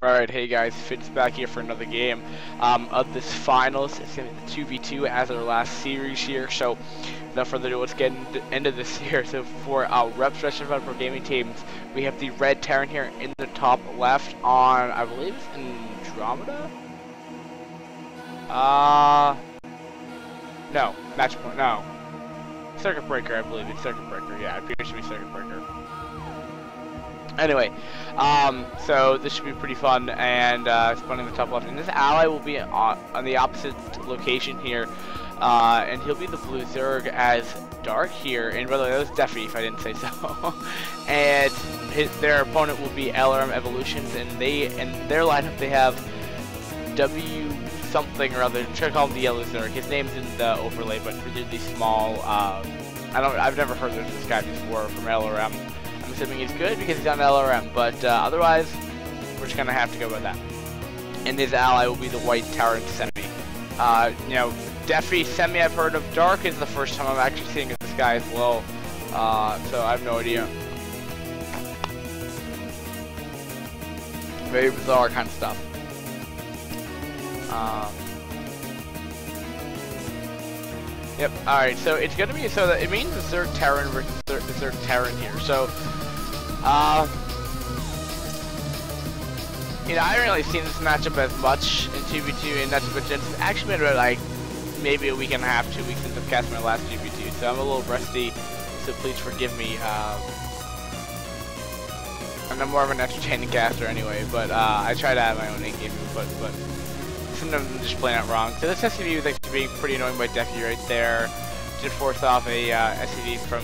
Alright, hey guys, Fitz back here for another game of this finals. It's going to be the 2v2 as our last series here, so without further ado, let's get into this here. So for our reps special for gaming teams, we have the red Terran here in the top left on, I believe it's Andromeda? No, match point, no. Circuit Breaker, I believe it's Circuit Breaker, yeah, it appears to be Circuit Breaker. Anyway, so this should be pretty fun, and spawning in the top left. And this ally will be on the opposite location here, and he'll be the blue Zerg as Dark here. And by the way, that was Defi, if I didn't say so. And their opponent will be LRM Evolutions, and in their lineup they have W something or other. Try to call him the Yellow Zerg. His name's in the overlay, but really small. I've never heard of this guy before from LRM. I'm assuming he's good because he's on LRM, but otherwise, we're just gonna have to go with that. And his ally will be the white Terran Semih. You know, Defi, Semih I've heard of. Dark is the first time I'm actually seeing this guy as well, so I have no idea. Very bizarre kind of stuff. Yep. All right. So it's gonna be so that it means the third Terran versus the third Terran here. So, you know, I haven't really seen this matchup as much in 2v2, and that's but it's actually been about like maybe a week and a half, 2 weeks since I've cast my last 2v2. So I'm a little rusty. So please forgive me. And I'm more of an entertaining caster anyway, but I try to have my own in-game input, but sometimes I'm just playing it wrong. So this SCV was actually being pretty annoying by Defi right there. Did force off a SCV from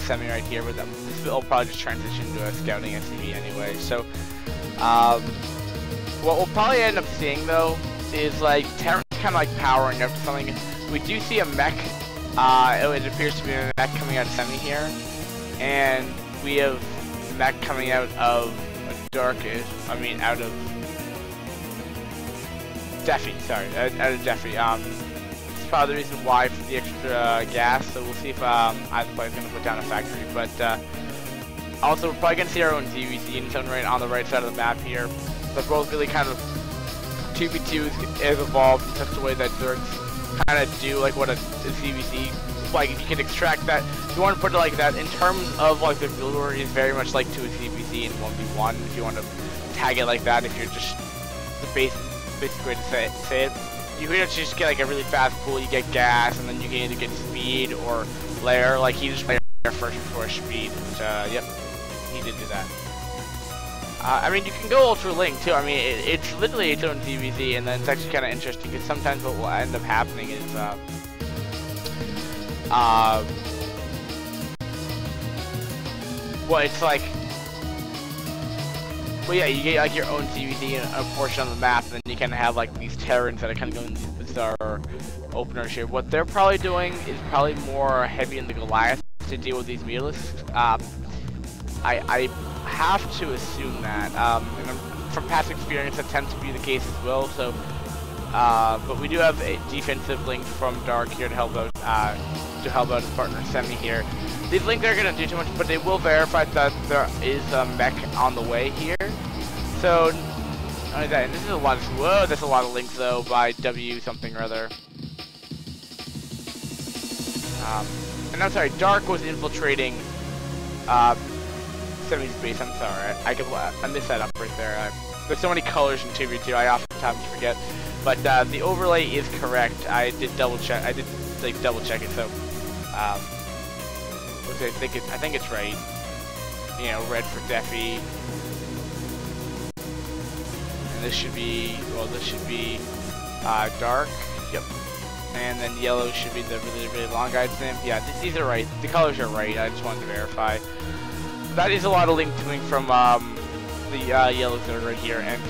Semih right here, but this will probably just transition to a scouting SCV anyway. So what we'll probably end up seeing though is like Terran's kind of like powering up to something. We do see a mech. It appears to be a mech coming out of Semih here, and we have mech coming out of out of Defi, sorry, out of Defi. It's probably the reason why for the extra gas, so we'll see if either player's going to put down a factory, but also we're probably going to see our own DVC and something right on the right side of the map here. The both really kind of 2v2 has evolved in such a way that Zergs kind of do like what a CVC, like if you can extract that, if you want to put it like that, in terms of like the build order is very much like to a CVC in 1v1, if you want to tag it like that, if you're just the basic way to say it. You can just get like a really fast pool, you get gas, and then you can either get speed or layer, like he just layer first before speed, which, yep, he did do that. I mean, you can go Ultra Link too, I mean, it's literally its own DVZ, and then it's actually kind of interesting, because sometimes what will end up happening is, well, it's like, well, yeah, you get like your own DVD in a portion of the map, and then you kind of have like these Terrans that are kind of going these bizarre openers here. What they're probably doing is probably more heavy in the Goliath to deal with these Mutalisks. I have to assume that, and from past experience, that tends to be the case as well. So, but we do have a defensive link from Dark here to help out his partner Semih here. These links aren't going to do too much, but they will verify that there is a mech on the way here. So, and this is a lot of, whoa, that's a lot of links though by W something or other. And I'm sorry, Dark was infiltrating Semih's base, I'm sorry, I missed that up right there. There's so many colors in 2v2, I oftentimes forget. But the overlay is correct, I did double check it, so, I think it's right. You know, red for Defi. And this should be, well, Dark. Yep. And then yellow should be the really long guy's name. Yeah, these are right. The colors are right. I just wanted to verify. That is a lot of link coming from the yellow third right here, and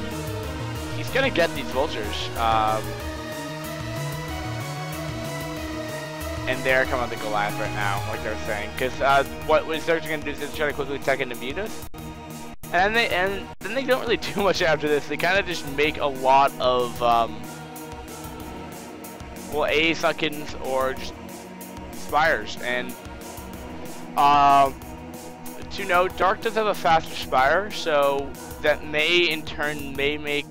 he's gonna get these vultures. And they're coming on the Goliath right now, like they were saying. Because what Zergs are going to do is try to quickly tech into Mutas. And then they don't really do much after this. They kind of just make a lot of, well, A-Suckins or just Spires. And to note, Dark does have a faster Spire, so that may in turn make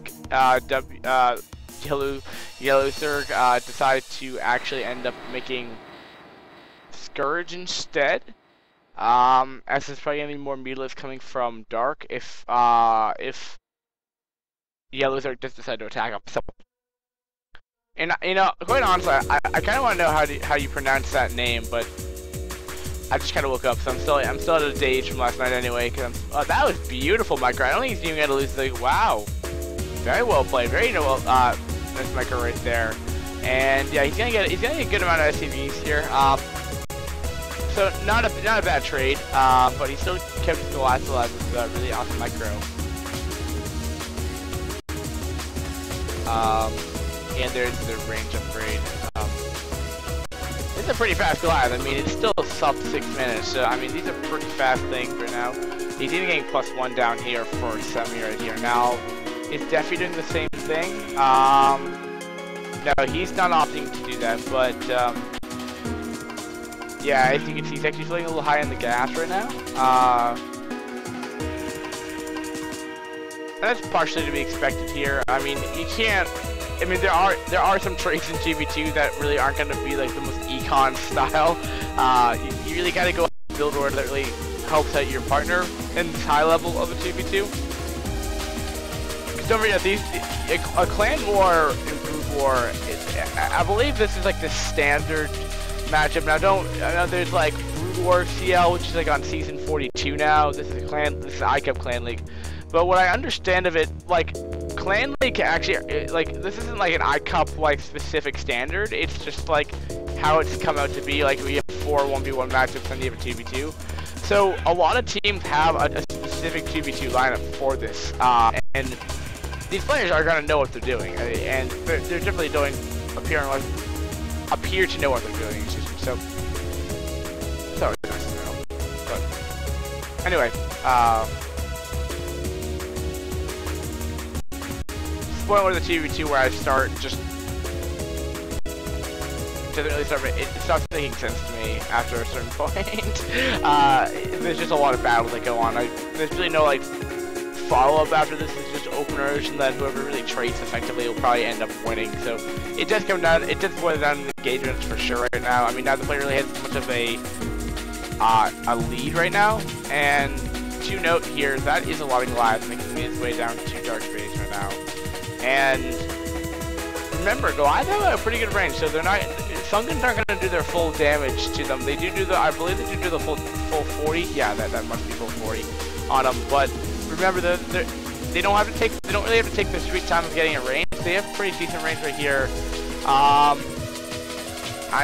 Yellowzerg decide to actually end up making Scourge instead. As there's probably gonna be more meatless coming from Dark if Yellowzerg does decide to attack him. So, and quite honestly, I kind of want to know how you pronounce that name, but I just kind of woke up, so I'm still at a stage from last night anyway. That was beautiful, Micro. I don't think he's even gonna lose. Like, wow, very well played, very well. That's Micro right there, and yeah, he's gonna get a good amount of SCVs here. So not a bad trade, but he still kept the last alive with a really awesome Micro. And there's the range upgrade. It's a pretty fast Goliath. I mean, it's still sub 6 minutes, so I mean, these are pretty fast things right now. He's even getting +1 down here for Semih right here. Now, is Defi doing the same thing? No, he's not opting to do that, but yeah, as you can see, he's actually feeling a little high on the gas right now. That's partially to be expected here. I mean, you can't. I mean, there are some traits in GB2 that really aren't going to be like the most econ style. You really got to go build order that really helps out your partner in this high level of a GB2. Because don't forget, a clan war and brood war. I believe this is like the standard matchup. Now, I know there's like brood war CL, which is like on season 42 now. This is ICUP Clan League. But what I understand of it, like, Clan League actually, like, this isn't like an iCup, like, specific standard. It's just, like, how it's come out to be. Like, we have 4 1v1 matchups and you have a 2v2. So, a lot of teams have a specific 2v2 lineup for this. And these players are going to know what they're doing. And they're definitely appear to know what they're doing, excuse me. So, it's always nice to know. But, anyway, point where the 2v2 where I start just doesn't really start. It stops making sense to me after a certain point. There's just a lot of battles that go on. There's really no like follow-up after this. It's just openers, and then whoever really trades effectively will probably end up winning. So it does come down. It does boil down to engagements for sure right now. I mean, now the player really has much of a lead right now. And to note here, that is a lot of Goliath making his way down to Dark Space right now. And remember, Goliath have a pretty good range, so they're not. Sunkens aren't going to do their full damage to them. They do the. I believe they do the full 40. Yeah, that must be full 40 on them. But remember, they don't have to take. They don't really have to take their sweet time of getting a range. They have pretty decent range right here. I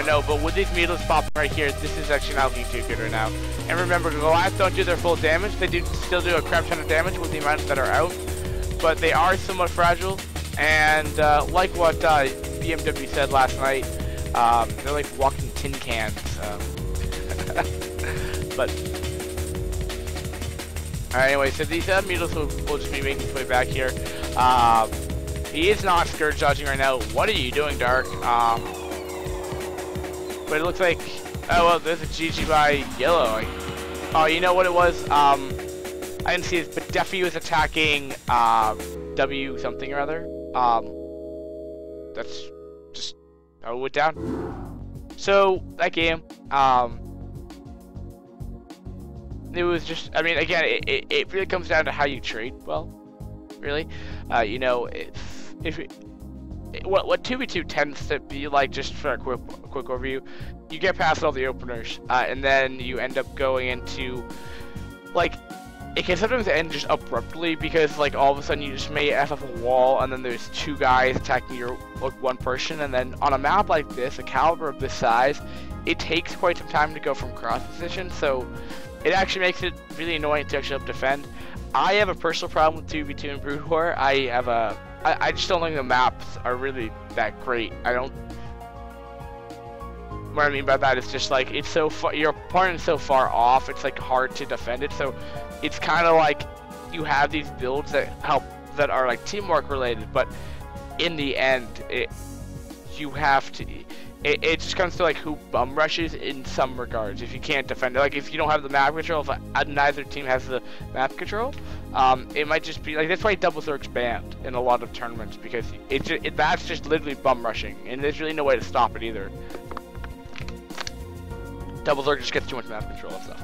know, but with these needles popping right here, this is actually not looking too good right now. And remember, Goliath don't do their full damage. They do still do a crap ton of damage with the amounts that are out, but they are somewhat fragile. And like what BMW said last night, they're like walking tin cans. But anyway, so these needles will just be making his way back here. He is not Scourge dodging right now. What are you doing, Dark? But it looks like, oh well, there's a GG by Yellow. Oh, you know what it was? I didn't see it, but Defi was attacking W something or other. That's just how it went down. So that game, it was just, I mean, again, it really comes down to how you trade well, really. You know, what 2v2 tends to be like, just for a quick overview, you get past all the openers, and then you end up going into, like, it can sometimes end just abruptly because, like, all of a sudden you just may F up a wall and then there's 2 guys attacking your, like, 1 person, and then on a map like this, a caliber of this size, it takes quite some time to go from cross position, so it actually makes it really annoying to actually defend. I have a personal problem with 2v2 and Brood War. I just don't think the maps are really that great. What I mean by that is just like, it's so far, your opponent's so far off, it's like hard to defend it. So it's kind of like you have these builds that are like teamwork related, but in the end, you have to. it just comes to like who bum rushes in some regards. If you can't defend it, like if you don't have the map control, if neither team has the map control, it might just be like that's why double Zerg's banned in a lot of tournaments, because that's just literally bum rushing, and there's really no way to stop it either. Double Zerg just gets too much map control and stuff.